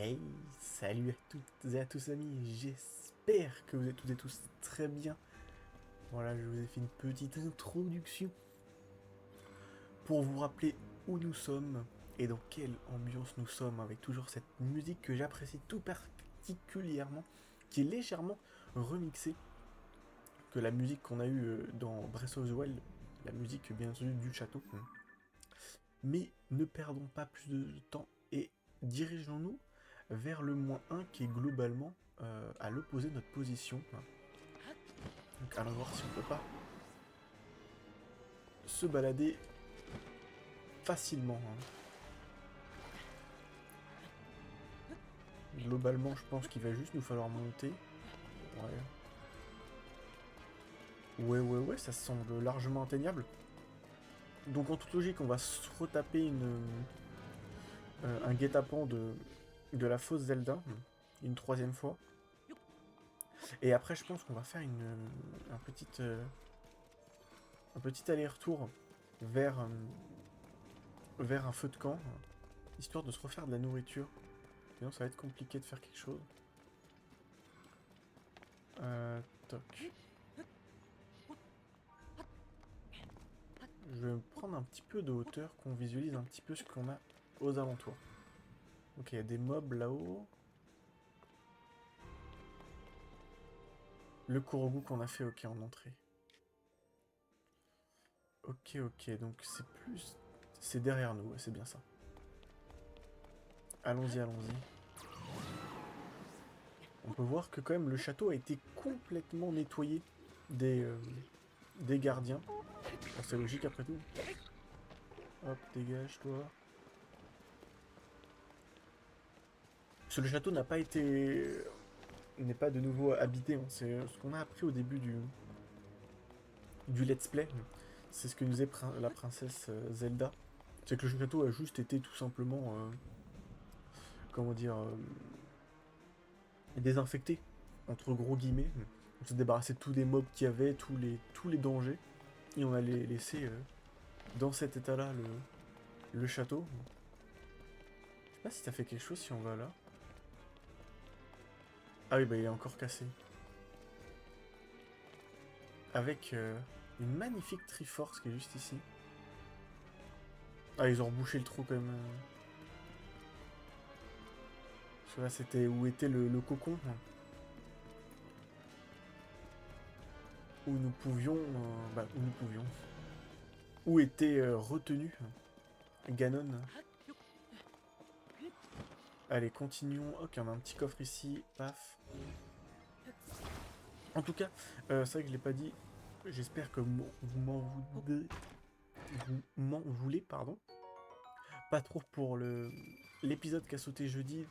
Hey, salut à toutes et à tous amis, j'espère que vous êtes toutes et tous très bien. Voilà, je vous ai fait une petite introduction pour vous rappeler où nous sommes et dans quelle ambiance nous sommes, avec toujours cette musique que j'apprécie tout particulièrement, qui est légèrement remixée que la musique qu'on a eue dans Breath of the Wild, la musique bien entendu du château. Mais ne perdons pas plus de temps et dirigeons-nous vers le -1 qui est globalement à l'opposé de notre position. Donc allons voir si on peut pas se balader facilement. Globalement, je pense qu'il va juste nous falloir monter. Ouais, ça semble largement atteignable. Donc en toute logique, on va se retaper un guet-apens de la fausse Zelda, une troisième fois. Et après, je pense qu'on va faire un petit aller-retour vers, vers un feu de camp, histoire de se refaire de la nourriture. Sinon, ça va être compliqué de faire quelque chose. Toc. Je vais prendre un petit peu de hauteur, qu'on visualise un petit peu ce qu'on a aux alentours. Ok, il y a des mobs là-haut. Le Korogu qu'on a fait, ok, en entrée. Ok, donc c'est plus... C'est derrière nous, ouais, c'est bien ça. Allons-y. On peut voir que quand même le château a été complètement nettoyé des gardiens. Bon, c'est logique après tout. Hop, dégage toi. Parce que le château n'a pas été... n'est pas de nouveau habité. Hein. C'est ce qu'on a appris au début du let's play. C'est ce que nous est la princesse Zelda. C'est que le château a juste été tout simplement... comment dire... désinfecté. Entre gros guillemets. On s'est débarrassé de tous les mobs qu'il y avait, tous les dangers. Et on a laissé dans cet état-là le château. Je sais pas si ça fait quelque chose si on va là. Ah oui, bah il est encore cassé. Avec une magnifique Triforce qui est juste ici. Ah, ils ont rebouché le trou quand même. Parce que là, c'était où était le cocon. Où nous pouvions... où nous pouvions. Où était retenu Ganon. Allez, continuons. Ok, on a un petit coffre ici. Paf. En tout cas, c'est vrai que je l'ai pas dit. J'espère que vous m'en voulez, pardon. Pas trop pour l'épisode qui a sauté jeudi.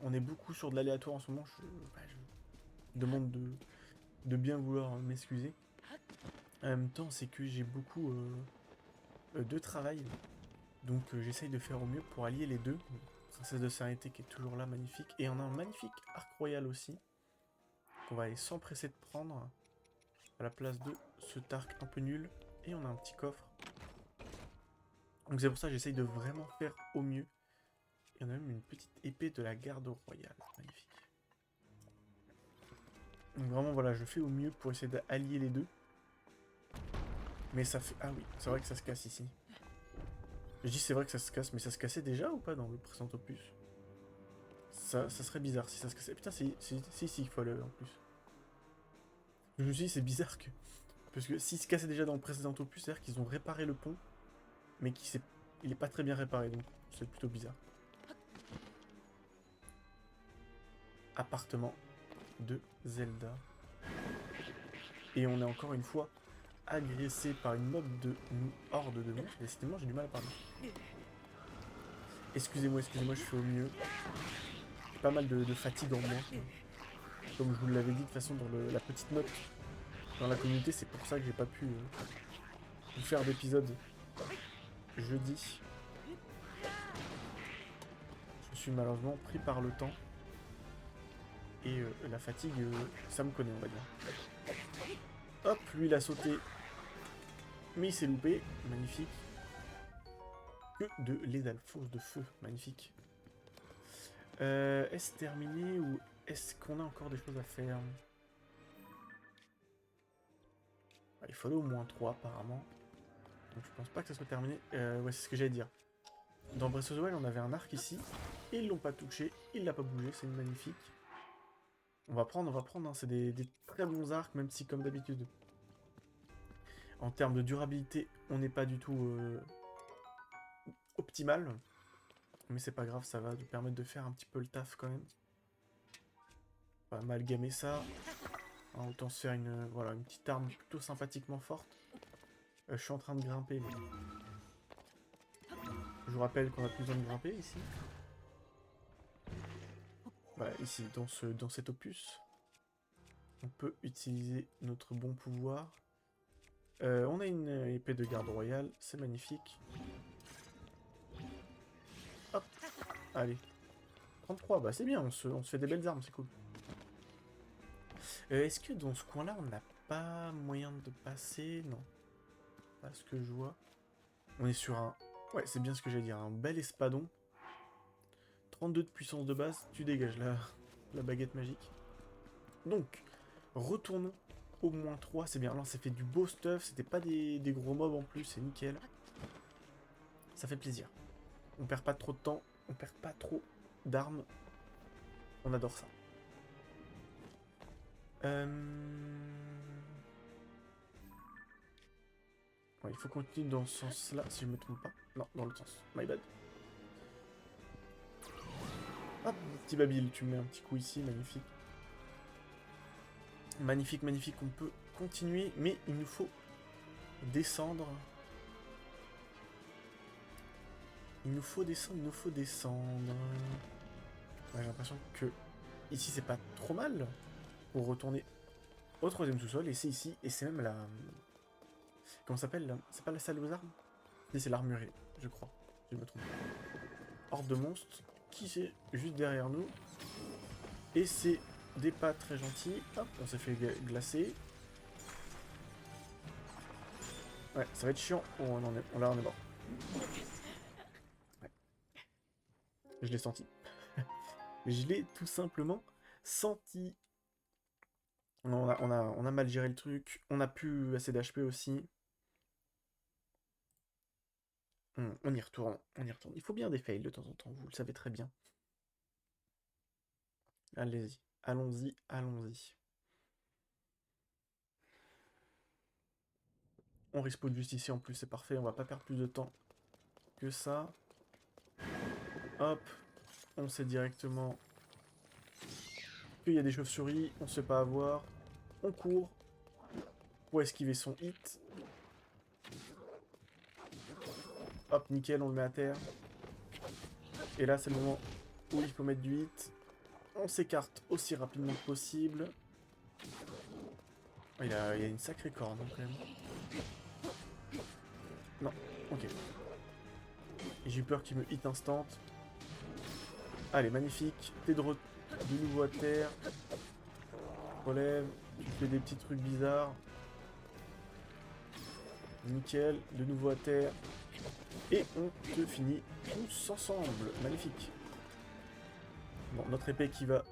On est beaucoup sur de l'aléatoire en ce moment. Je demande de bien vouloir m'excuser. En même temps, c'est que j'ai beaucoup de travail. Donc j'essaye de faire au mieux pour allier les deux. Princesse de Sérénité qui est toujours là, magnifique. Et on a un magnifique arc royal aussi. Qu'on va aller s'empresser de prendre à la place de ce arc un peu nul. Et on a un petit coffre. Donc c'est pour ça que j'essaye de vraiment faire au mieux. Et on a même une petite épée de la garde royale. Magnifique. Donc vraiment voilà, je fais au mieux pour essayer d'allier les deux. Mais ça fait... Ah oui, c'est vrai que ça se casse ici. Je dis c'est vrai que ça se casse, mais ça se cassait déjà ou pas dans le précédent opus? Ça serait bizarre si ça se cassait. Putain, si, il faut aller en plus. Je me suis dit c'est bizarre que... Parce que s'il se cassait déjà dans le précédent opus, c'est-à-dire qu'ils ont réparé le pont, mais il est pas très bien réparé, donc c'est plutôt bizarre. Appartement de Zelda. Et on est encore une fois agressé par une horde de monstres. Décidément, j'ai du mal à parler. Excusez-moi, je fais au mieux. J'ai pas mal de fatigue en moi. Comme je vous l'avais dit de toute façon dans la petite note dans la communauté, c'est pour ça que j'ai pas pu vous faire d'épisode jeudi. Je me suis malheureusement pris par le temps. Et la fatigue, ça me connaît, on va dire. Hop, lui il a sauté. Mais il s'est loupé. Magnifique. Que de l'édalfos de feu. Magnifique. Est-ce terminé ou est-ce qu'on a encore des choses à faire? Il fallait au moins 3 apparemment. Donc je pense pas que ça soit terminé. Ouais, c'est ce que j'allais dire. Dans Breath of the Wild, on avait un arc ici. Et ils l'ont pas touché. Il l'a pas bougé. C'est magnifique. On va prendre. Hein. C'est des très bons arcs, même si comme d'habitude. En termes de durabilité, on n'est pas du tout optimal. Mais c'est pas grave, ça va nous permettre de faire un petit peu le taf quand même. On va amalgamer ça. Hein, autant se faire voilà, une petite arme plutôt sympathiquement forte. Je suis en train de grimper. Mais... je vous rappelle qu'on a plus besoin de grimper ici. Voilà, ici, dans cet opus. On peut utiliser notre bon pouvoir. On a une épée de garde royale, c'est magnifique. Hop, allez. 33, bah c'est bien, on se fait des belles armes, c'est cool. Est-ce que dans ce coin-là, on n'a pas moyen de passer? Non. Pas ce que je vois. On est sur un... ouais, c'est bien ce que j'allais dire, un bel espadon. 32 de puissance de base, tu dégages la baguette magique. Donc, retournons au moins 3, c'est bien. Là, on s'est fait du beau stuff, c'était pas des gros mobs en plus, c'est nickel. Ça fait plaisir. On perd pas trop de temps, on perd pas trop d'armes. On adore ça. Ouais, il faut continuer dans ce sens-là, si je me trompe pas. Non, dans l'autre sens. My bad. Hop, petit Babil, tu me mets un petit coup ici, magnifique. Magnifique, magnifique, on peut continuer, mais il nous faut descendre. Il nous faut descendre. Ouais, j'ai l'impression que ici c'est pas trop mal pour retourner au troisième sous-sol, et c'est ici, et c'est même la... comment ça s'appelle? C'est pas la salle aux armes? C'est l'armurerie, je crois, si je me trompe. Horde de monstres, qui c'est juste derrière nous. Et c'est des pas très gentils. Hop, on s'est fait glacer. Ouais, ça va être chiant. Oh, là, on est mort. Ouais. Je l'ai senti. Je l'ai tout simplement senti. On a mal géré le truc. On a plus assez d'HP aussi. On y retourne. On y retourne. Il faut bien des fails de temps en temps. Vous le savez très bien. Allez-y. Allons-y. Allons-y. On respawn juste ici en plus. C'est parfait. On va pas perdre plus de temps que ça. Hop. On sait directement qu'il y a des chauves-souris. On se fait pas avoir. On court pour esquiver son hit. Hop, nickel, on le met à terre. Et là, c'est le moment où il faut mettre du hit. On s'écarte aussi rapidement que possible. Il y a une sacrée corne, quand même. Non, ok. J'ai eu peur qu'il me hit instant. Allez, magnifique. T'es de nouveau à terre. Relève. Tu fais des petits trucs bizarres. Nickel. De nouveau à terre. Et on te finit tous ensemble. Magnifique. Bon, notre épée qui va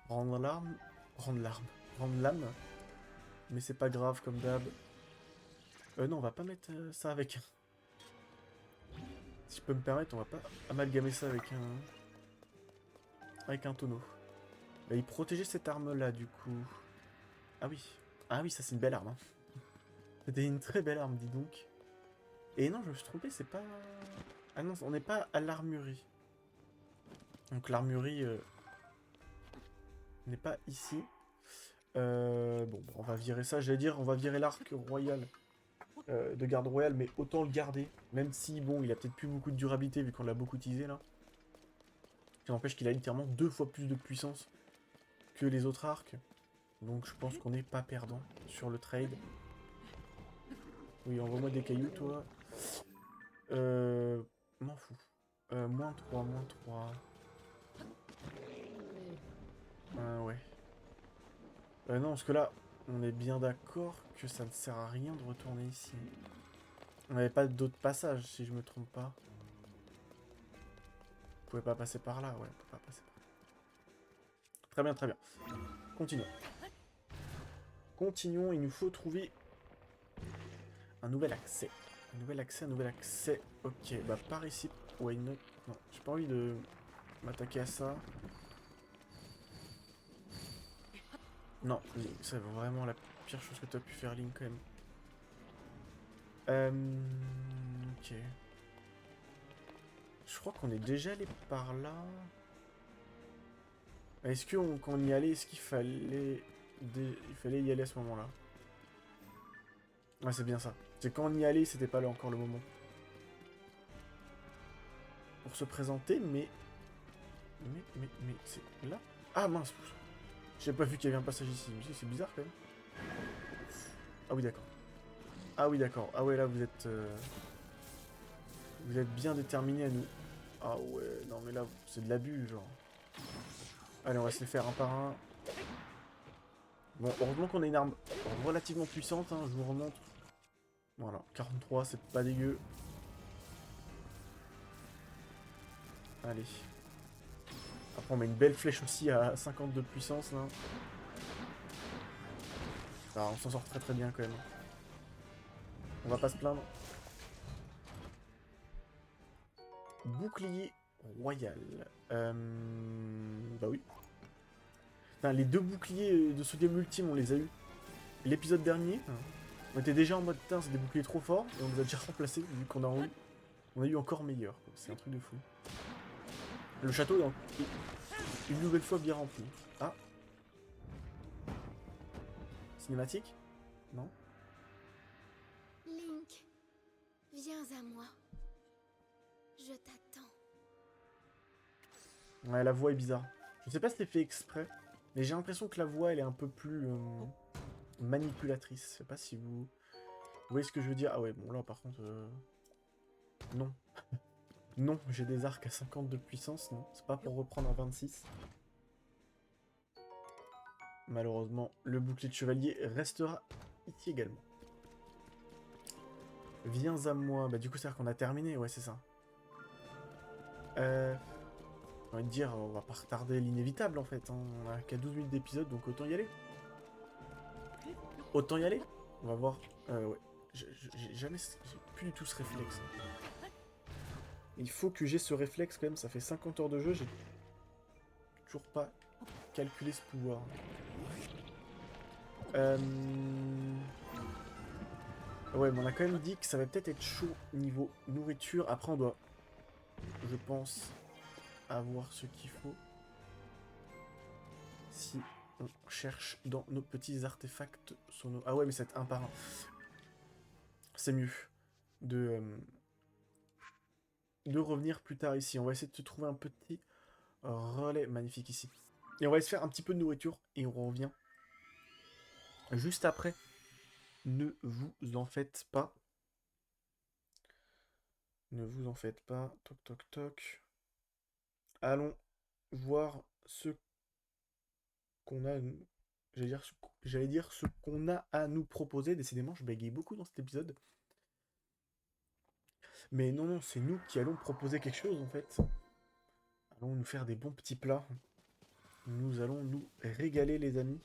rendre l'arme. Rendre l'âme. Mais c'est pas grave comme d'hab. Non, on va pas mettre ça avec... si je peux me permettre, on va pas amalgamer ça avec un tonneau. Bah, il protégeait cette arme-là, du coup. Ah oui. Ah oui, ça c'est une belle arme. Hein. C'était une très belle arme, dis donc. Et non, je me suis trompé, c'est pas... ah non, on n'est pas à l'armurerie. Donc l'armurerie n'est pas ici. Bon, on va virer ça. J'allais dire, on va virer l'arc royal de garde royale, mais autant le garder. Même si, bon, il a peut-être plus beaucoup de durabilité vu qu'on l'a beaucoup utilisé là. Ça n'empêche qu'il a littéralement 2 fois plus de puissance que les autres arcs. Donc je pense qu'on n'est pas perdant sur le trade. Oui, envoie-moi des cailloux, toi. M'en fous. Moins 3, moins 3. Ouais. Non, parce que là, on est bien d'accord que ça ne sert à rien de retourner ici. On n'avait pas d'autres passages, si je me trompe pas. Vous pouvez pas passer par là, ouais, on peut pas passer par là. Très bien, très bien. Continuons. Continuons, il nous faut trouver un nouvel accès. Un nouvel accès, un nouvel accès. Ok, bah par ici. Why not? Non, j'ai pas envie de m'attaquer à ça. Non, c'est vraiment la pire chose que tu as pu faire, Link, quand même. Ok. Je crois qu'on est déjà allé par là. Est-ce que quand on y allait, est-ce qu'il fallait... Il fallait y aller à ce moment-là? Ouais, c'est bien ça. C'est quand on y allait, c'était pas là encore le moment. Pour se présenter, mais... Mais, c'est là? Ah mince! J'ai pas vu qu'il y avait un passage ici. C'est bizarre quand même. Ah oui, d'accord. Ah oui, d'accord. Ah ouais, là, vous êtes... Vous êtes bien déterminé à nous... Ah ouais, non mais là, c'est de l'abus, genre. Allez, on va se les faire un par un. Bon, heureusement qu'on a une arme relativement puissante, hein, je vous remonte. Voilà, 43, c'est pas dégueu. Allez. Après, on met une belle flèche aussi à 50 de puissance, là. Ah, on s'en sort très très bien, quand même. On va pas se plaindre. Bouclier royal. Bah oui. Putain, les deux boucliers de Sodium Ultime, on les a eu. L'épisode dernier, on était déjà en mode, putain, c'est des boucliers trop forts, et on les a déjà remplacés, vu qu'on a eu, encore meilleur. C'est un truc de fou. Le château est une nouvelle fois bien rempli. Ah. Cinématique? Non? Link, viens à moi. Je t'attends. Ouais, la voix est bizarre. Je sais pas si c'est fait exprès, mais j'ai l'impression que la voix, elle est un peu plus manipulatrice. Je sais pas si vous voyez ce que je veux dire. Ah ouais, bon là, par contre... Non. Non, j'ai des arcs à 50 de puissance, non. C'est pas pour reprendre à 26. Malheureusement, le bouclier de chevalier restera ici également. Viens à moi. Bah du coup, c'est-à-dire qu'on a terminé. Ouais, c'est ça. J'ai envie de dire, on va pas retarder l'inévitable en fait. Hein. On a qu'à 12 minutes d'épisode, donc autant y aller. Autant y aller. On va voir. Ouais. J'ai jamais... J'ai plus du tout ce réflexe. Il faut que j'ai ce réflexe quand même. Ça fait 50 heures de jeu. J'ai toujours pas calculé ce pouvoir. Ouais, mais on a quand même dit que ça va peut-être être chaud niveau nourriture. Après, on doit, je pense, avoir ce qu'il faut. Si on cherche dans nos petits artefacts sur nos... Ah ouais, mais c'est un par un. C'est mieux de revenir plus tard ici. On va essayer de se trouver un petit relais magnifique ici. Et on va essayer de faire un petit peu de nourriture et on revient juste après. Ne vous en faites pas. Ne vous en faites pas. Toc, toc, toc. Allons voir ce qu'on a... J'allais dire ce qu'on a à nous proposer. Décidément, je bégaye beaucoup dans cet épisode. Mais non, non, c'est nous qui allons proposer quelque chose, en fait. Allons nous faire des bons petits plats. Nous allons nous régaler, les amis.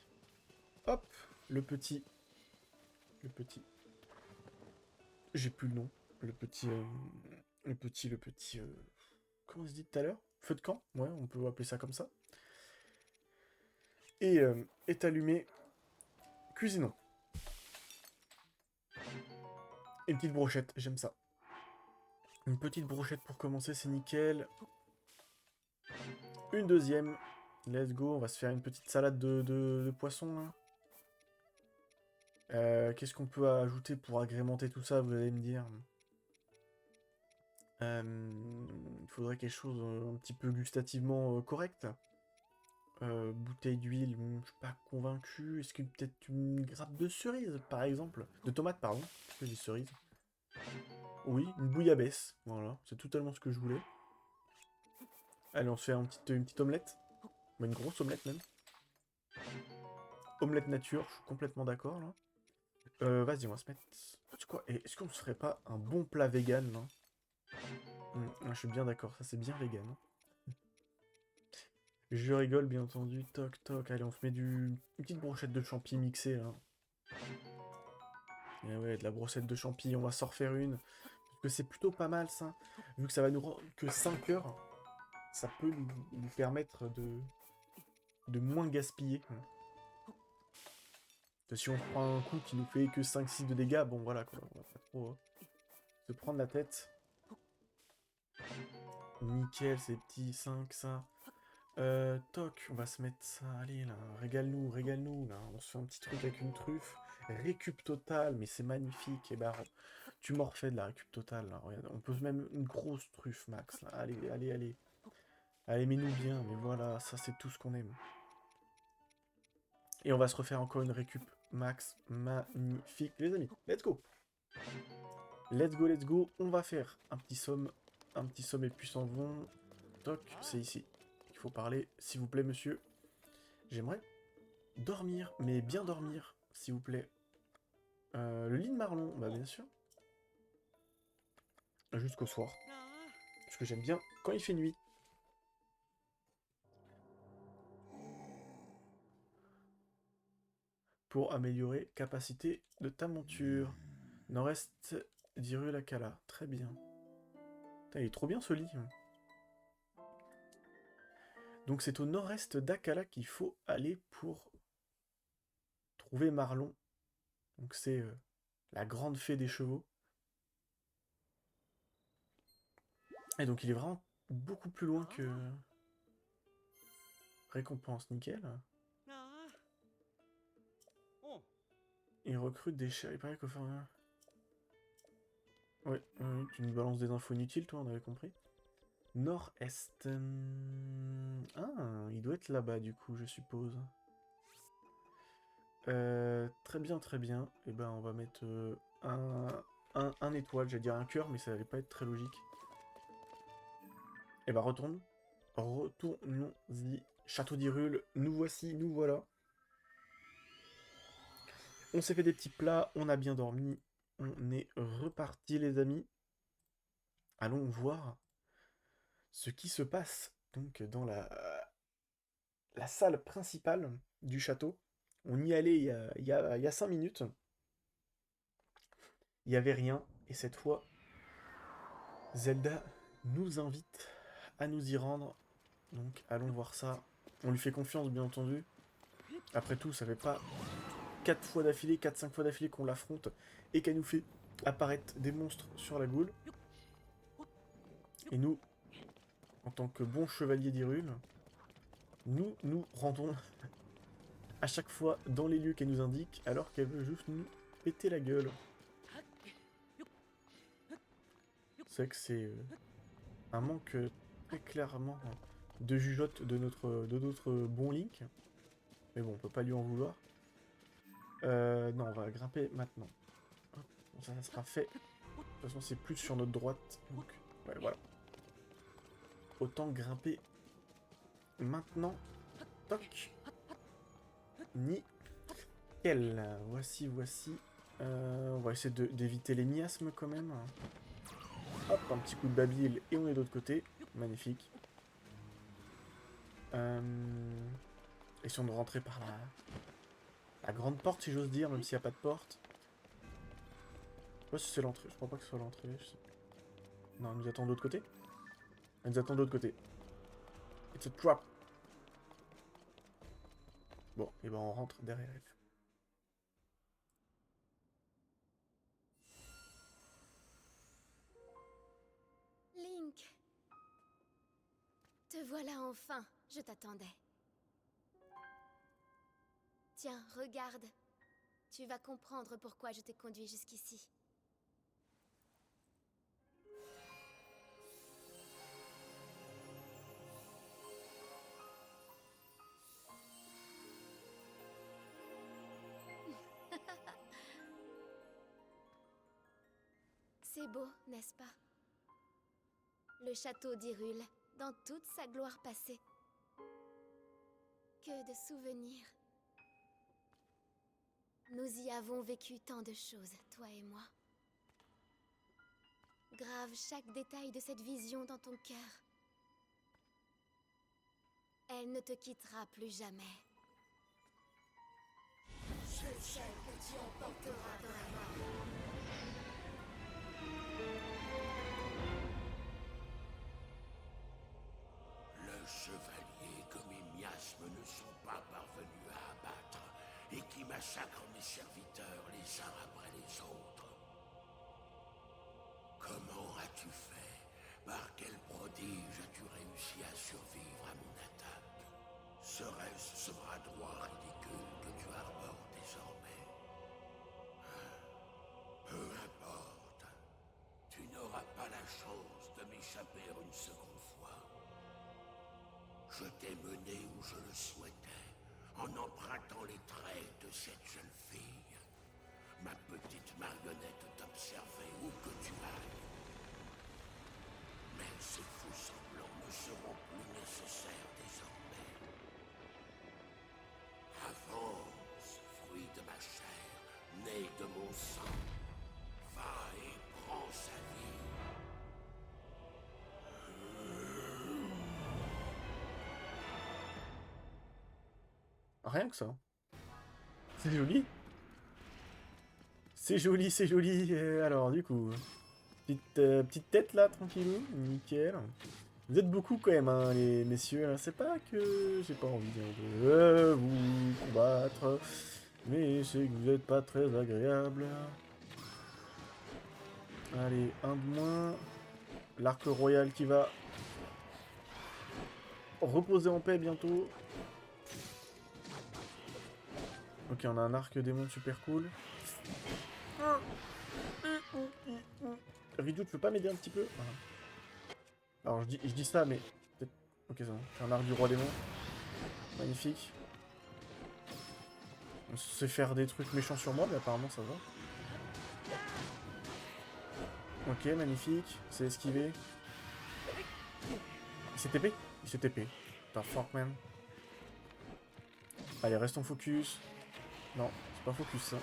Hop, le petit... Le petit... J'ai plus le nom. Le petit... Le petit... Comment on se dit tout à l'heure? Feu de camp? Ouais, on peut appeler ça comme ça. Et est allumé. Cuisinons. Une petite brochette, j'aime ça. Une petite brochette pour commencer, c'est nickel. Une deuxième. Let's go, on va se faire une petite salade de poisson, là. Qu'est-ce qu'on peut ajouter pour agrémenter tout ça, vous allez me dire. Il faudrait quelque chose un petit peu gustativement correct. Bouteille d'huile, je suis pas convaincu. Est-ce que peut-être une grappe de cerise, par exemple? De tomate, pardon. Pourquoi je dis cerise? Oui, une bouillabaisse. Voilà, c'est totalement ce que je voulais. Allez, on se fait une petite omelette. Une grosse omelette, même. Omelette nature, je suis complètement d'accord, là. Vas-y, on va se mettre... C'est quoi? Est-ce qu'on se ferait pas un bon plat vegan, là? Je suis bien d'accord, ça c'est bien vegan. Je rigole, bien entendu. Toc, toc. Allez, on se met une petite brochette de champi mixée, là. Et ouais, de la brochette de champi, on va s'en refaire une. Parce que c'est plutôt pas mal, ça. Vu que ça va nous rendre que 5 heures, ça peut nous permettre de moins gaspiller. Si on prend un coup qui nous fait que 5-6 de dégâts, bon voilà quoi, on va pas trop se prendre la tête. Nickel, ces petits 5, ça. Toc, on va se mettre ça, allez là, régale-nous, là. On se fait un petit truc avec une truffe. Récup totale, mais c'est magnifique. Et bah, tu m'en refais de la récup totale, là. Regarde, on peut même une grosse truffe, Max, là. Allez, allez, allez. Allez, mets-nous bien, mais voilà, ça c'est tout ce qu'on aime. Et on va se refaire encore une récup max magnifique. Les amis, let's go. Let's go, let's go. On va faire un petit somme et puissant vont. Toc, c'est ici. Il faut parler, s'il vous plaît, monsieur. J'aimerais dormir, mais bien dormir, s'il vous plaît. Le lit de Marlon, bah bien sûr. Jusqu'au soir. Parce que j'aime bien quand il fait nuit. Pour améliorer capacité de ta monture. Nord-est d'Iru Lakala. Très bien. Putain, il est trop bien ce lit. Donc c'est au nord-est d'Akala qu'il faut aller pour trouver Marlon. Donc c'est la grande fée des chevaux. Et donc il est vraiment beaucoup plus loin que... Récompense, nickel. Il recrute des chers. Il paraît qu'au fur et à mesure... Ouais, tu nous balances des infos inutiles, toi, on avait compris. Nord-est. Ah, il doit être là-bas, du coup, je suppose. Très bien, très bien. Et ben, on va mettre un étoile. J'allais dire un cœur, mais ça allait pas être très logique. Et ben, retournons-y. Château d'Hyrule, nous voici, nous voilà. On s'est fait des petits plats, on a bien dormi. On est reparti, les amis. Allons voir ce qui se passe donc dans la salle principale du château. On y allait il y a 5 minutes. Il n'y avait rien. Et cette fois, Zelda nous invite à nous y rendre. Donc allons voir ça. On lui fait confiance, bien entendu. Après tout, ça fait pas 4 fois d'affilée, 4-5 fois d'affilée qu'on l'affronte et qu'elle nous fait apparaître des monstres sur la goule. Et nous, en tant que bons chevaliers d'Hyrule, nous rendons à chaque fois dans les lieux qu'elle nous indique, alors qu'elle veut juste nous péter la gueule. C'est vrai que c'est un manque très clairement de jugeote de notre bon Link. Mais bon, on peut pas lui en vouloir. Non, on va grimper maintenant. Hop, bon, ça sera fait. De toute façon, c'est plus sur notre droite. Donc, ouais, voilà. Autant grimper maintenant. Toc. Nickel. Voici. On va essayer d'éviter les miasmes quand même. Hop, un petit coup de babil et on est de l'autre côté. Magnifique. Essayons de rentrer par la grande porte, si j'ose dire, même s'il n'y a pas de porte. Je sais pas si c'est l'entrée. Je crois pas que ce soit l'entrée. Non, elle nous attend de l'autre côté. Elle nous attend de l'autre côté. It's a trap. Bon, et ben on rentre derrière elle. Link, te voilà enfin, je t'attendais. Tiens, regarde. Tu vas comprendre pourquoi je t'ai conduit jusqu'ici. C'est beau, n'est-ce pas? Le château d'Hyrule, dans toute sa gloire passée. Que de souvenirs. Nous y avons vécu tant de choses, toi et moi. Grave chaque détail de cette vision dans ton cœur. Elle ne te quittera plus jamais. Je sais que tu emporteras dans la mort. Le chevalier que mes miasmes ne sont pas parvenus à abattre et qui massacre mes serviteurs les uns après les autres. Comment as-tu fait? Par quel prodige as-tu réussi à survivre à mon attaque? Serait-ce ce bras droit ridicule que tu arbores désormais? Peu importe. Tu n'auras pas la chance de m'échapper une seconde fois. Je t'ai mené où je le souhaitais, en empruntant les traits de cette jeune fille. Ma petite marionnette t'observait où que tu ailles. Mais ces faux semblants ne seront plus nécessaires désormais. Avance, fruit de ma chair, né de mon sang. Va et prends sa vie. Rien que ça. C'est joli. C'est joli, c'est joli. Alors, du coup, petite tête là, tranquillou, nickel. Vous êtes beaucoup quand même, hein, les messieurs. Hein. C'est pas que j'ai pas envie de vous combattre, mais c'est que vous êtes pas très agréable. Allez, un de moins. L'arc royal qui va reposer en paix bientôt. Ok, on a un arc démon super cool. Ridou, tu peux pas m'aider un petit peu? Voilà. Alors je dis ça, mais peut-être. Ok, ça va. C'est un arc du roi démon. Magnifique. On sait faire des trucs méchants sur moi, mais apparemment ça va. Ok, magnifique. C'est esquivé. Il s'est TP? Il s'est TP. Putain, fuck man. Allez, restons focus. Non, c'est pas focus ça.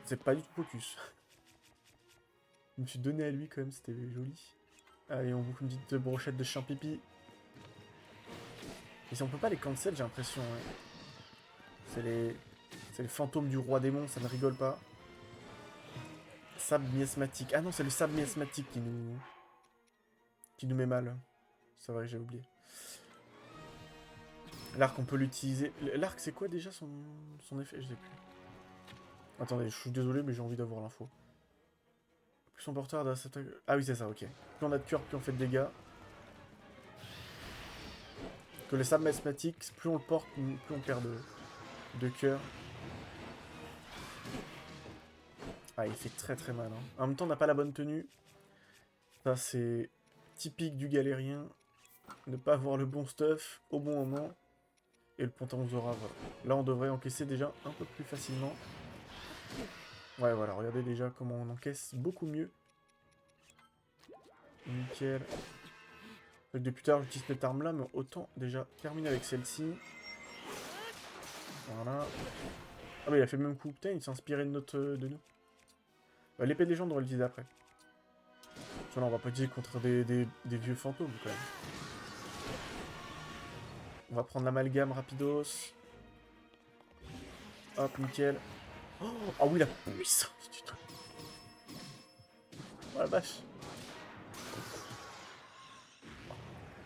C'est pas du tout focus. Je me suis donné à lui quand même, c'était joli. Allez, on bouffe une petite brochette de chien pipi. Et si on peut pas les cancel, j'ai l'impression. Ouais. C'est les fantômes du roi démon, ça ne rigole pas. Sable miasmatique. Ah non, c'est le sable miasmatique qui nous met mal. C'est vrai, j'ai oublié. L'arc, on peut l'utiliser. L'arc, c'est quoi déjà son effet? Je sais plus. Attendez, je suis désolé, mais j'ai envie d'avoir l'info. Plus son porteur d'un attaque. Ah oui, c'est ça, ok. Plus on a de cœur, plus on fait de dégâts. Que le sable miasmatique, plus on le porte, plus on perd de cœur. Ah, il fait très très mal. Hein. En même temps, on n'a pas la bonne tenue. Ça, c'est typique du galérien. Ne pas avoir le bon stuff au bon moment. Et le pantalon Zora, voilà. Là, on devrait encaisser déjà un peu plus facilement. Ouais, voilà, regardez déjà comment on encaisse beaucoup mieux. Nickel. Depuis tout à l'heure, j'utilise cette arme-là, mais autant déjà terminer avec celle-ci. Voilà. Ah, mais il a fait le même coup. Putain, il s'est inspiré de nous. L'épée de légende, on va l'utiliser après. Parce que là, on va pas utiliser contre des vieux fantômes, quand même. On va prendre l'amalgame rapidos. Hop, nickel. Oh, ah oui, la puissance du truc. Oh la vache.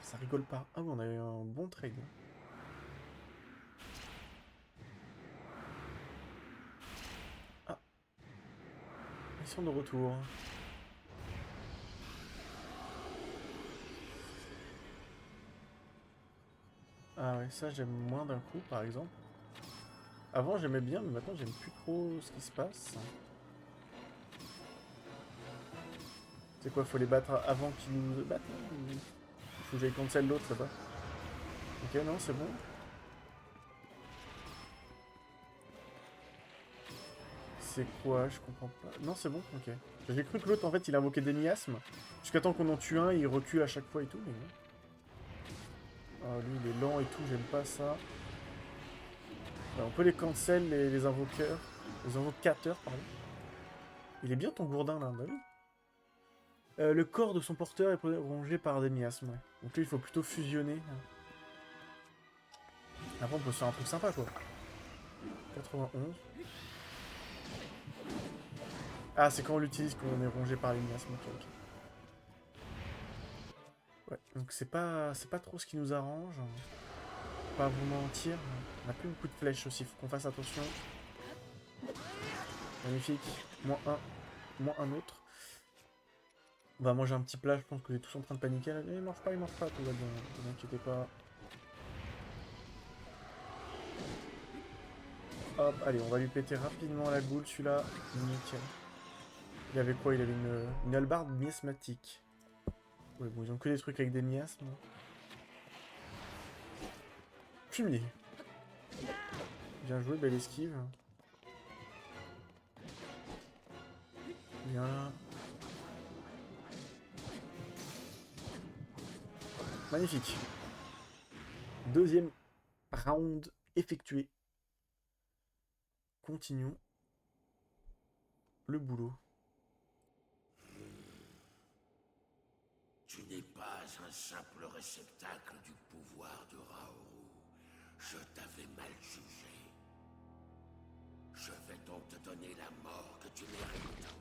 Ça rigole pas. Ah oui, on a eu un bon trade. Ah. Ils sont de retour. Ah ouais, ça j'aime moins d'un coup, par exemple. Avant j'aimais bien, mais maintenant j'aime plus trop ce qui se passe. C'est quoi, faut les battre avant qu'ils nous battent? Faut que j'aille cancel l'autre là-bas. Ok, non, c'est bon. C'est quoi? Je comprends pas. Non, c'est bon, ok. J'ai cru que l'autre en fait il invoquait des miasmes. Jusqu'à temps qu'on en tue un, il recule à chaque fois et tout, mais non. Ah, lui il est lent et tout, j'aime pas ça. Alors, on peut les cancel, les invoqueurs. Les invocateurs, pardon. Il est bien ton gourdin là, bah oui. Le corps de son porteur est prolongé par des miasmes, ouais. Donc là, il faut plutôt fusionner. Après, on peut se faire un truc sympa, quoi. 91. Ah, c'est quand on l'utilise qu'on est rongé par les miasmes. Ok, ok. Ouais, donc c'est pas trop ce qui nous arrange. Pas vous mentir. On a plus beaucoup de flèches aussi, faut qu'on fasse attention. Magnifique. Moins un autre. On va manger un petit plat, je pense que vous êtes tous en train de paniquer. Là. Il marche pas, tout va bien. Ne vous inquiétez pas. Hop, allez, on va lui péter rapidement la goule, celui-là. Nickel. Il avait quoi? Il avait une hallebarde miasmatique. Ouais, bon, ils ont que des trucs avec des miasmes. Fumier. Bien joué, belle esquive. Bien. Magnifique. Deuxième round effectué. Continuons le boulot. Tu n'es pas un simple réceptacle du pouvoir de Raoru. Je t'avais mal jugé. Je vais donc te donner la mort que tu mérites.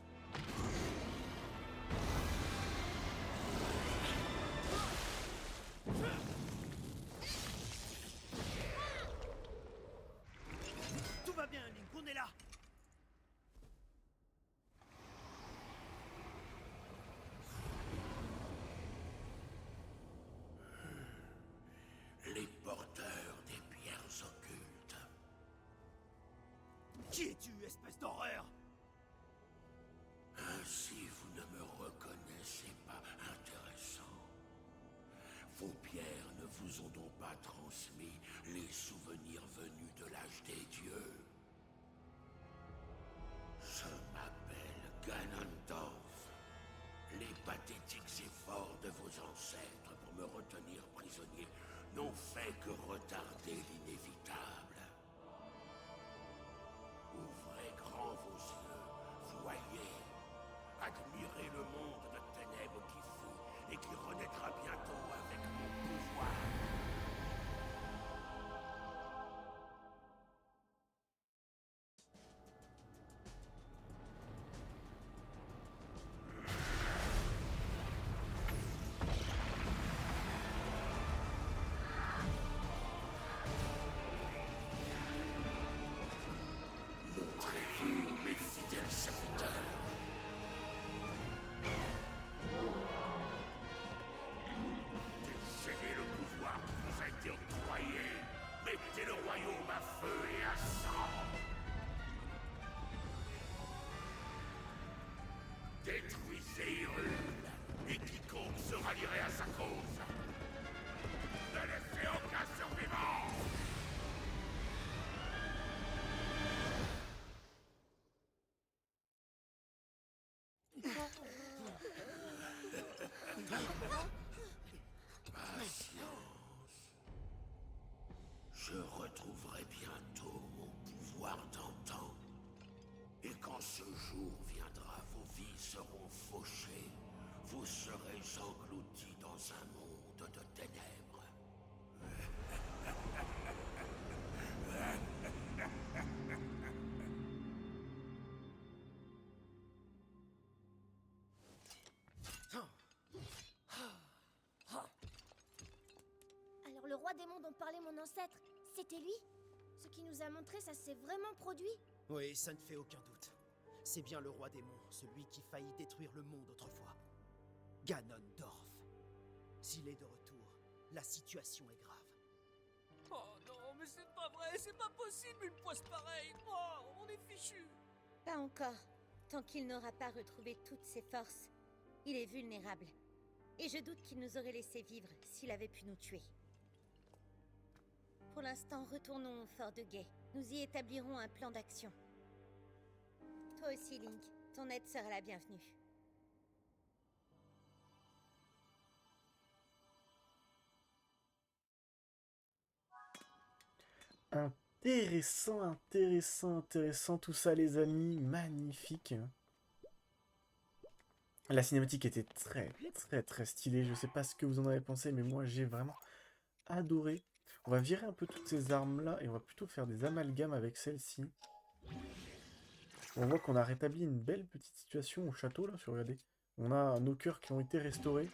Tout va bien, Link, on est là. Les porteurs des pierres occultes. Qui es-tu, espèce d'horreur? Ainsi vous ne me reconnaissez pas. Intéressant. Vos pierres ne vous ont donc pas transmis les souvenirs venus de l'âge des dieux. Je m'appelle Ganondorf. Les pathétiques efforts de vos ancêtres pour me retenir prisonnier n'ont fait que retarder l'inévitable. Ouvrez grand vos yeux, voyez, admirez le monde de ténèbres qui fut et qui renaîtra bientôt avec mon pouvoir. Montrez-vous, mes fidèles serviteurs. Décédez le pouvoir qui vous a été octroyé. Mettez le royaume à feu et à sang. Détruisez Hyrule, et quiconque se rallierait à sa cause. Ne laissez aucun survivant. Patience. Je retrouverai bientôt mon pouvoir d'antan. Et quand ce jour viendra, vos vies seront fauchées. Vous serez engloutis dans un monde de ténèbres. Alors le roi démon dont parlait mon ancêtre, c'était lui? Ce qui nous a montré, ça s'est vraiment produit? Oui, ça ne fait aucun doute. C'est bien le roi démon, celui qui faillit détruire le monde autrefois. Ganondorf. S'il est de retour, la situation est grave. Oh non, mais c'est pas vrai, c'est pas possible une poisse pareille. Oh, on est fichu. Pas encore. Tant qu'il n'aura pas retrouvé toutes ses forces, il est vulnérable. Et je doute qu'il nous aurait laissé vivre s'il avait pu nous tuer. Pour l'instant, retournons au fort de Guet. Nous y établirons un plan d'action. Toi aussi, Link. Ton aide sera la bienvenue. Intéressant tout ça les amis, magnifique. La cinématique était très stylée. Je sais pas ce que vous en avez pensé, mais moi j'ai vraiment adoré. On va virer un peu toutes ces armes-là et on va plutôt faire des amalgames avec celle-ci. On voit qu'on a rétabli une belle petite situation au château, là, regardez. On a nos cœurs qui ont été restaurés.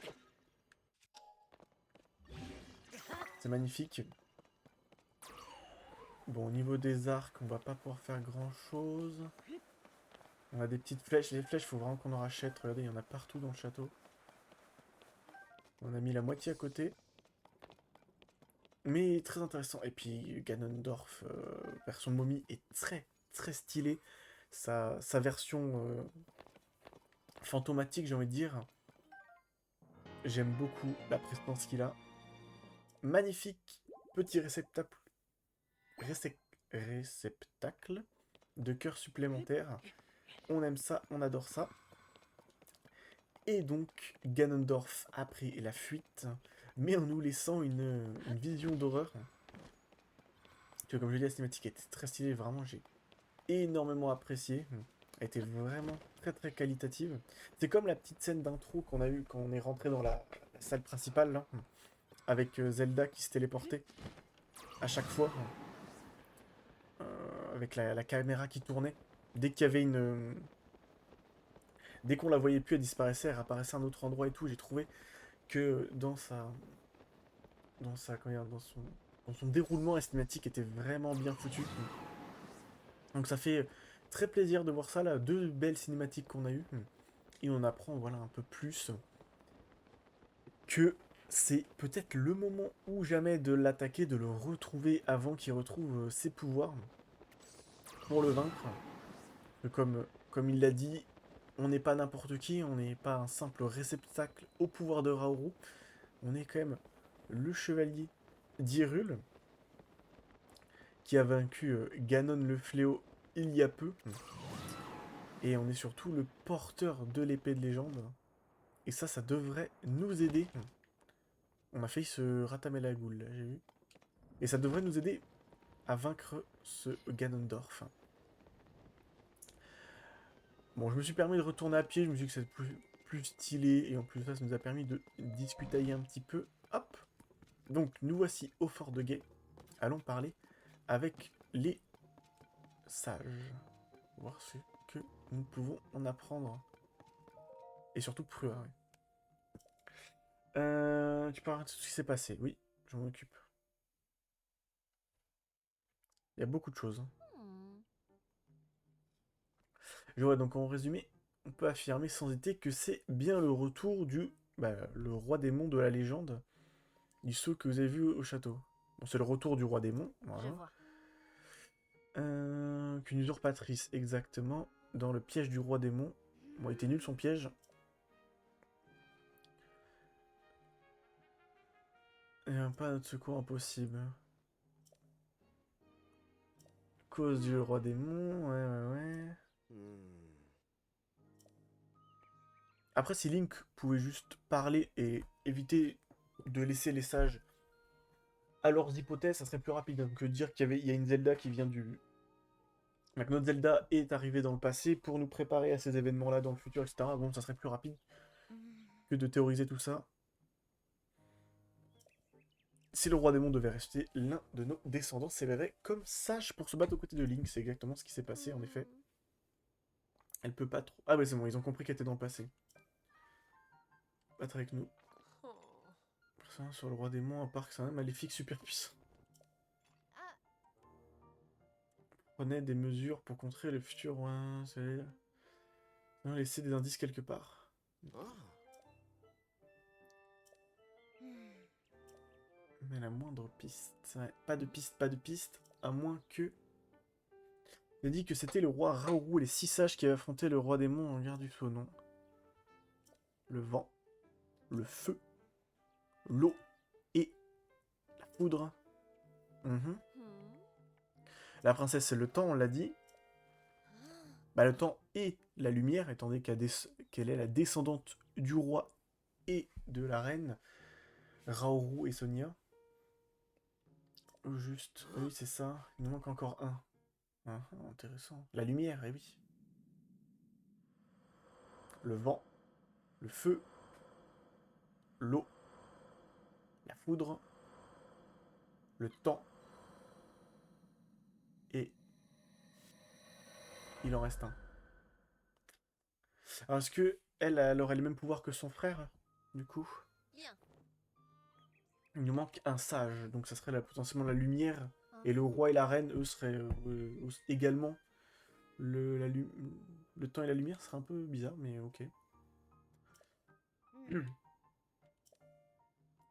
C'est magnifique. Bon, au niveau des arcs, on va pas pouvoir faire grand-chose. On a des petites flèches. Les flèches, il faut vraiment qu'on en rachète. Regardez, il y en a partout dans le château. On a mis la moitié à côté. Mais très intéressant. Et puis Ganondorf, version momie, est très stylé. Sa version fantomatique, j'ai envie de dire. J'aime beaucoup la prestance qu'il a. Magnifique petit réceptacle de cœur supplémentaire. On aime ça, on adore ça. Et donc, Ganondorf a pris la fuite, mais en nous laissant une vision d'horreur. Tu vois, comme je l'ai dit, la cinématique était très stylée, vraiment, j'ai énormément apprécié. Elle était vraiment très qualitative. C'est comme la petite scène d'intro qu'on a eue quand on est rentré dans la salle principale, là, avec Zelda qui se téléportait à chaque fois, avec la caméra qui tournait. Dès qu'il y avait dès qu'on la voyait plus, elle disparaissait, elle réapparaissait à un autre endroit et tout. J'ai trouvé que dans son déroulement, la cinématique était vraiment bien foutue. Donc ça fait très plaisir de voir ça là, 2 belles cinématiques qu'on a eues. Et on apprend voilà un peu plus que c'est peut-être le moment ou jamais de l'attaquer, de le retrouver avant qu'il retrouve ses pouvoirs pour le vaincre. Comme il l'a dit, on n'est pas n'importe qui, on n'est pas un simple réceptacle au pouvoir de Raoru. On est quand même le chevalier d'Hyrule qui a vaincu Ganon le fléau il y a peu. Et on est surtout le porteur de l'épée de légende. Et ça devrait nous aider. On a failli se ratamer la goule, là, j'ai vu. Et ça devrait nous aider à vaincre ce Ganondorf. Bon, je me suis permis de retourner à pied, je me suis dit que c'était plus stylé, et en plus ça nous a permis de discuter un petit peu. Hop. Donc, nous voici au fort de Guet. Allons parler avec les sages. Voir ce que nous pouvons en apprendre. Et surtout Prua, ouais. Tu parles de tout ce qui s'est passé. Oui, je m'en occupe. Il y a beaucoup de choses. Je vois, donc en résumé, on peut affirmer sans hésiter que c'est bien le retour le roi démon de la légende, du ceux que vous avez vu au château. Bon, c'est le retour du roi démon, voilà. Je vois. Qu'une usurpatrice, exactement, dans le piège du roi démon. Bon, il était nul son piège. Et pas notre secours impossible. Cause du roi démon, ouais. Après, si Link pouvait juste parler et éviter de laisser les sages à leurs hypothèses, ça serait plus rapide que de dire qu'il y a une Zelda qui vient du... Donc notre Zelda est arrivée dans le passé pour nous préparer à ces événements-là dans le futur, etc. Bon, ça serait plus rapide que de théoriser tout ça. Si le roi démon devait rester l'un de nos descendants, s'éleverait comme sage pour se battre aux côtés de Link. C'est exactement ce qui s'est passé, en effet. Elle peut pas trop... Ah ouais, c'est bon, ils ont compris qu'elle était dans le passé. Battre avec nous. Ça, sur le roi démon, à part que c'est un maléfique super puissant. Prenez des mesures pour contrer le futur roi. C'est... Non, laissez des indices quelque part. Mais la moindre piste... Ouais, pas de piste, à moins que... Il a dit que c'était le roi Raoru et les 6 sages qui avaient affronté le roi démon en guerre du feu, non. Le vent, le feu, l'eau et la foudre. La princesse, le temps, on l'a dit. Bah, le temps et la lumière, étant donné qu'elle est la descendante du roi et de la reine, Raoru et Sonia. Juste, oui, c'est ça. Il nous manque encore un. Intéressant. La lumière, eh oui. Le vent, le feu, l'eau, la foudre, le temps, et il en reste un. Alors, est-ce que elle aurait le même pouvoir que son frère, du coup? Bien. Il nous manque un sage, donc ça serait potentiellement la lumière. Hein. Et le roi et la reine, eux, seraient également le temps et la lumière. Serait un peu bizarre, mais ok. Hmm.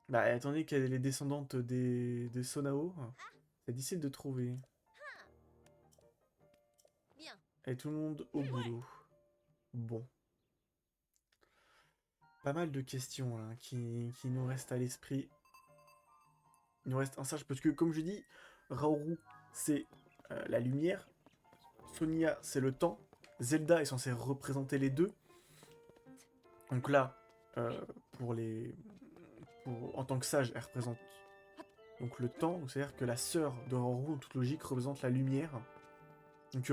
Bah, étant donné qu'elle est descendante des Sonao, c'est difficile de trouver. Bien. Et tout le monde au boulot. Bon. Pas mal de questions là, qui nous restent à l'esprit. Il nous reste un sage, parce que comme je dis, Raoru, c'est la lumière. Sonia, c'est le temps. Zelda est censée représenter les deux. Donc là, pour en tant que sage, elle représente donc le temps. Donc c'est-à-dire que la sœur de Raoru, en toute logique, représente la lumière. Donc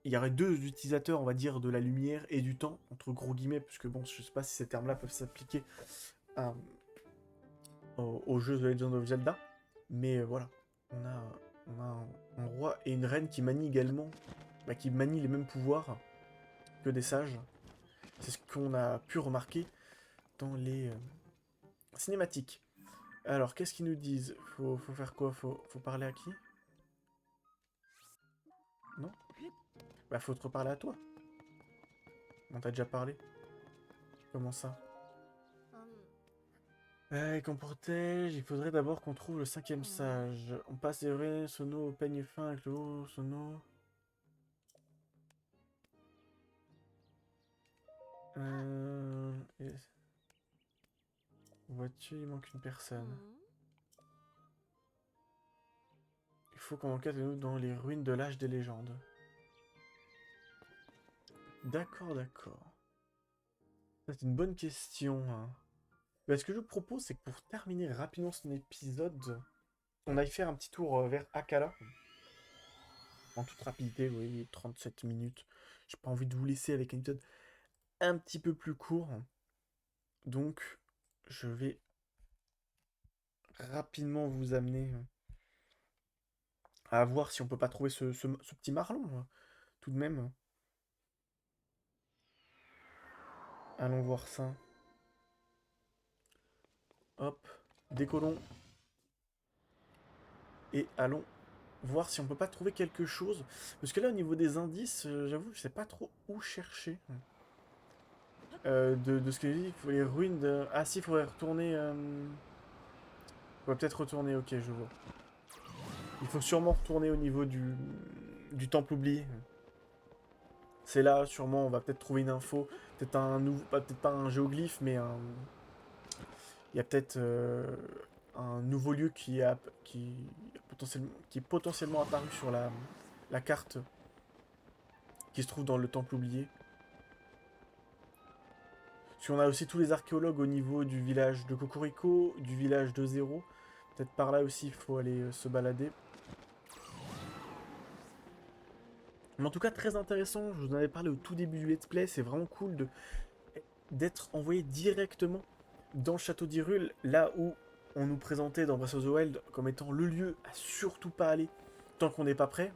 il y aurait deux utilisateurs, on va dire, de la lumière et du temps, entre gros guillemets, parce que bon, je sais pas si ces termes-là peuvent s'appliquer au jeu The Legend of Zelda. Mais voilà, on a un roi et une reine qui manient également, qui manient les mêmes pouvoirs que des sages. C'est ce qu'on a pu remarquer dans les cinématiques. Alors, qu'est-ce qu'ils nous disent? Faut faire quoi? Faut parler à qui? Non? Bah, faut te reparler à toi. On t'a déjà parlé. Comment ça? Qu'on protège, il faudrait d'abord qu'on trouve le 5e sage. On passe les ruines, Sono au peigne fin avec le haut, Sono. Et... Vois-tu, il manque une personne. Il faut qu'on enquête nous dans les ruines de l'âge des légendes. D'accord, d'accord. C'est une bonne question. Hein. Mais ce que je vous propose, c'est que pour terminer rapidement cet épisode, on aille faire un petit tour vers Akkala. En toute rapidité, oui, 37 minutes. J'ai pas envie de vous laisser avec un épisode un petit peu plus court. Donc, je vais rapidement vous amener à voir si on peut pas trouver ce petit marlon, tout de même. Allons voir ça. Hop, décollons. Et allons voir si on peut pas trouver quelque chose. Parce que là, au niveau des indices, j'avoue, je sais pas trop où chercher. De ce que je dis, il faut les ruines de... Ah si, il faudrait retourner... On va peut-être retourner, ok, je vois. Il faut sûrement retourner au niveau du temple oublié. C'est là, sûrement, on va peut-être trouver une info. Peut-être un nouveau... Peut-être pas un géoglyphe, mais un... Il y a peut-être un nouveau lieu qui est potentiellement apparu sur la carte qui se trouve dans le temple oublié. Puis on a aussi tous les archéologues au niveau du village de Cocorico, du village de Zéro. Peut-être par là aussi il faut aller se balader. Mais en tout cas très intéressant, je vous en avais parlé au tout début du let's play, c'est vraiment cool d'être envoyé directement dans le château d'Hyrule, là où on nous présentait dans Breath of the Wild comme étant le lieu à surtout pas aller tant qu'on n'est pas prêt.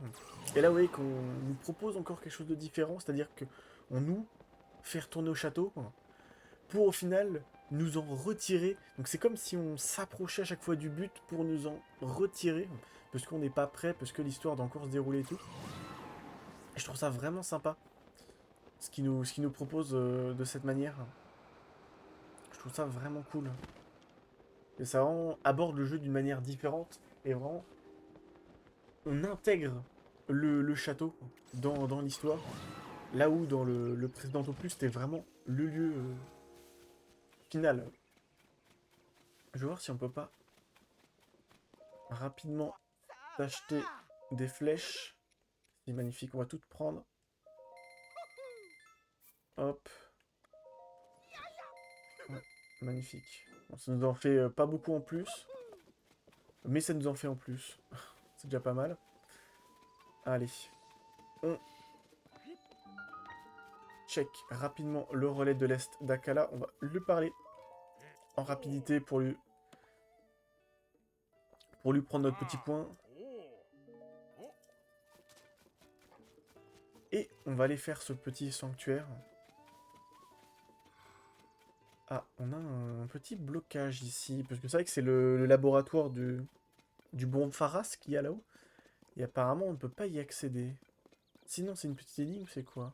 Et là vous voyez qu'on nous propose encore quelque chose de différent, c'est-à-dire qu'on nous fait retourner au château pour au final nous en retirer. Donc c'est comme si on s'approchait à chaque fois du but pour nous en retirer, parce qu'on n'est pas prêt, parce que l'histoire doit encore se dérouler et tout. Et je trouve ça vraiment sympa, ce qui nous propose de cette manière. Je trouve ça vraiment cool. Et ça vraiment aborde le jeu d'une manière différente, et vraiment, on intègre le château dans l'histoire, là où dans le précédent opus, c'était vraiment le lieu final. Je vais voir si on peut pas rapidement s'acheter des flèches. C'est magnifique, on va toutes prendre. Hop. Ouais, magnifique. Bon, ça nous en fait pas beaucoup en plus. Mais ça nous en fait en plus. C'est déjà pas mal. Allez. On check rapidement le relais de l'Est d'Akala. On va lui parler en rapidité pour lui prendre notre petit point. Et on va aller faire ce petit sanctuaire. Ah, on a un petit blocage ici. Parce que c'est vrai que c'est le laboratoire du bon Pharas qui y a là-haut. Et apparemment, on ne peut pas y accéder. Sinon, c'est une petite énigme, c'est quoi?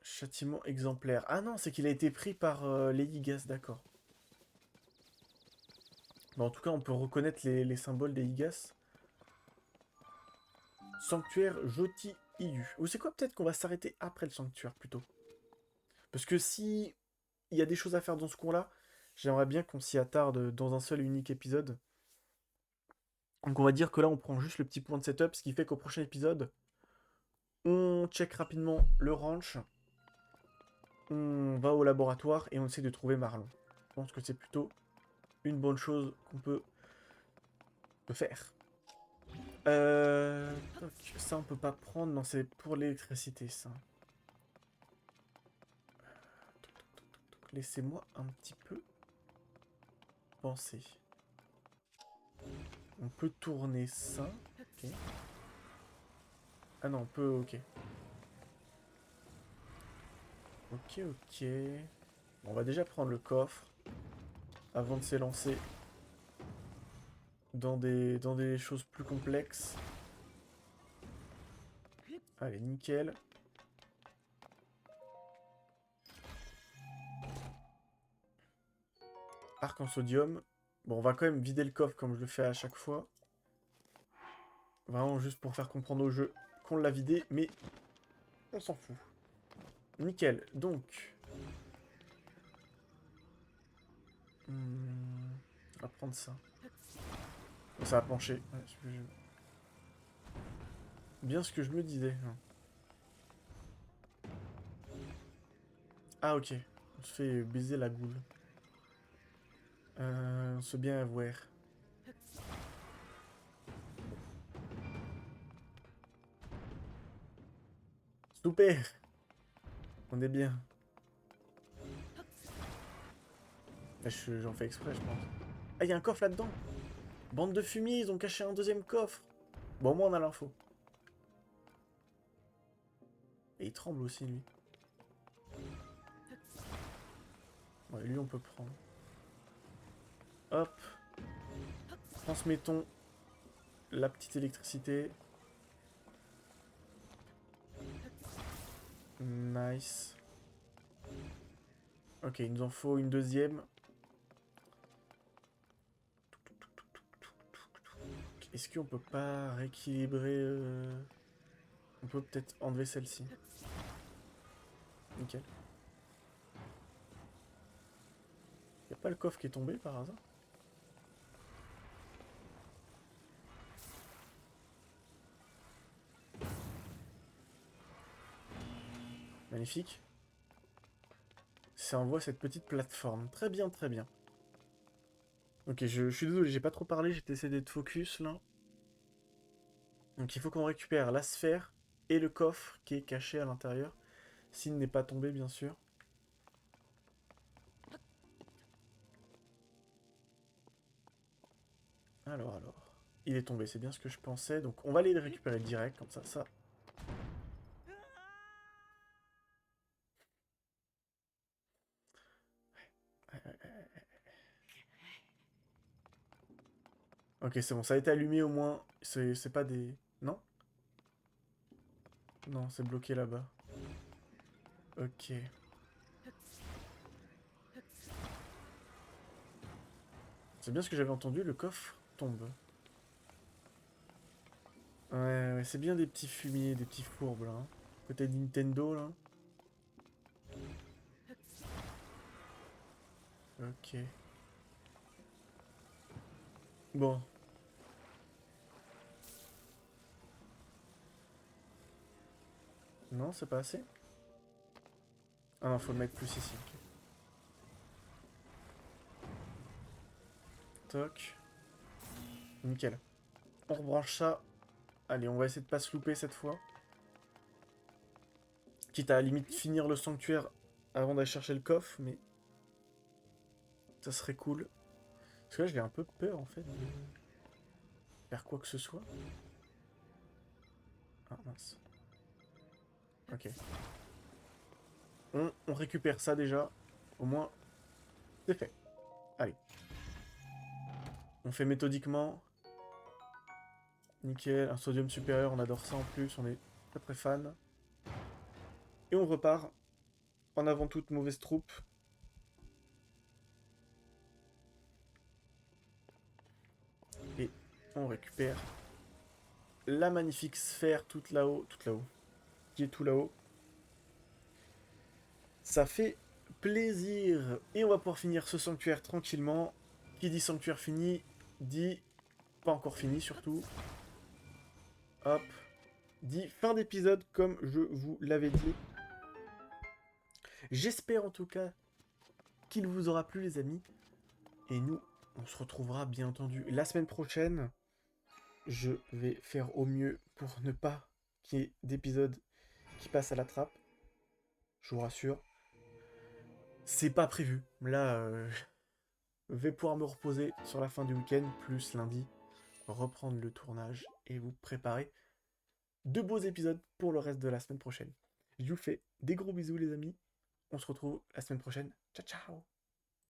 Châtiment exemplaire. Ah non, c'est qu'il a été pris par Lady Gas, d'accord. Bon, en tout cas, on peut reconnaître les symboles des Igas. Sanctuaire Joti Iu. Ou c'est quoi, peut-être qu'on va s'arrêter après le sanctuaire, plutôt. Parce que si il y a des choses à faire dans ce coin-là, j'aimerais bien qu'on s'y attarde dans un seul et unique épisode. Donc on va dire que là, on prend juste le petit point de setup, ce qui fait qu'au prochain épisode, on check rapidement le ranch, on va au laboratoire et on essaie de trouver Marlon. Je pense que c'est plutôt une bonne chose qu'on peut faire. Donc, ça on peut pas prendre, non c'est pour l'électricité ça. Laissez-moi un petit peu penser. On peut tourner ça. Ok. Ah non, on peut, ok. Ok. Bon, on va déjà prendre le coffre avant de s'élancer dans des choses plus complexes. Allez, nickel. Arc en sodium. Bon, on va quand même vider le coffre comme je le fais à chaque fois. Vraiment juste pour faire comprendre au jeu qu'on l'a vidé, mais on s'en fout. Nickel, donc... on va prendre ça. Ça a penché. Ouais, bien ce que je me disais. Ah ok, on se fait baiser la goule. On se bien avoir. Super. On est bien. J'en fais exprès, je pense. Ah, il y a un coffre là-dedans. Bande de fumiers, ils ont caché un deuxième coffre. Bon, au moins on a l'info. Et il tremble aussi, lui. Ouais, lui, on peut prendre. Hop. Transmettons la petite électricité. Nice. Ok, il nous en faut une deuxième. Est-ce qu'on peut pas rééquilibrer On peut peut-être enlever celle-ci. Nickel. Y a pas le coffre qui est tombé par hasard? Magnifique. Ça envoie cette petite plateforme. Très bien, très bien. Ok, je suis désolé, j'ai pas trop parlé, j'étais essayé d'être focus là. Donc il faut qu'on récupère la sphère et le coffre qui est caché à l'intérieur. S'il n'est pas tombé, bien sûr. Alors. Il est tombé, c'est bien ce que je pensais. Donc on va aller le récupérer direct, comme ça. Ok, c'est bon, ça a été allumé au moins. C'est pas des... Non? Non, c'est bloqué là-bas. Ok. C'est bien ce que j'avais entendu, le coffre tombe. Ouais, c'est bien des petits fumiers, des petits fourbes là. Côté Nintendo là. Ok. Bon. Non, c'est pas assez? Ah non, faut le mettre plus ici. Ok. Toc. Nickel. On rebranche ça. Allez, on va essayer de pas se louper cette fois. Quitte à la limite finir le sanctuaire avant d'aller chercher le coffre, mais ça serait cool. Parce que là, j'ai un peu peur en fait de faire quoi que ce soit. Ah mince. Ok. On récupère ça déjà. Au moins, c'est fait. Allez. On fait méthodiquement. Nickel. Un sodium supérieur, on adore ça en plus. On est très très fan. Et on repart. En avant toute mauvaise troupe. Et on récupère la magnifique sphère toute là-haut. Toute là-haut. Qui est tout là-haut. Ça fait plaisir. Et on va pouvoir finir ce sanctuaire tranquillement. Qui dit sanctuaire fini, dit pas encore fini surtout. Hop. Dit fin d'épisode comme je vous l'avais dit. J'espère en tout cas qu'il vous aura plu les amis. Et nous, on se retrouvera bien entendu la semaine prochaine. Je vais faire au mieux pour ne pas qu'il y ait d'épisodes qui passent à la trappe. Je vous rassure. C'est pas prévu. Là, je vais pouvoir me reposer sur la fin du week-end, plus lundi, reprendre le tournage et vous préparer de beaux épisodes pour le reste de la semaine prochaine. Je vous fais des gros bisous les amis. On se retrouve la semaine prochaine. Ciao ciao.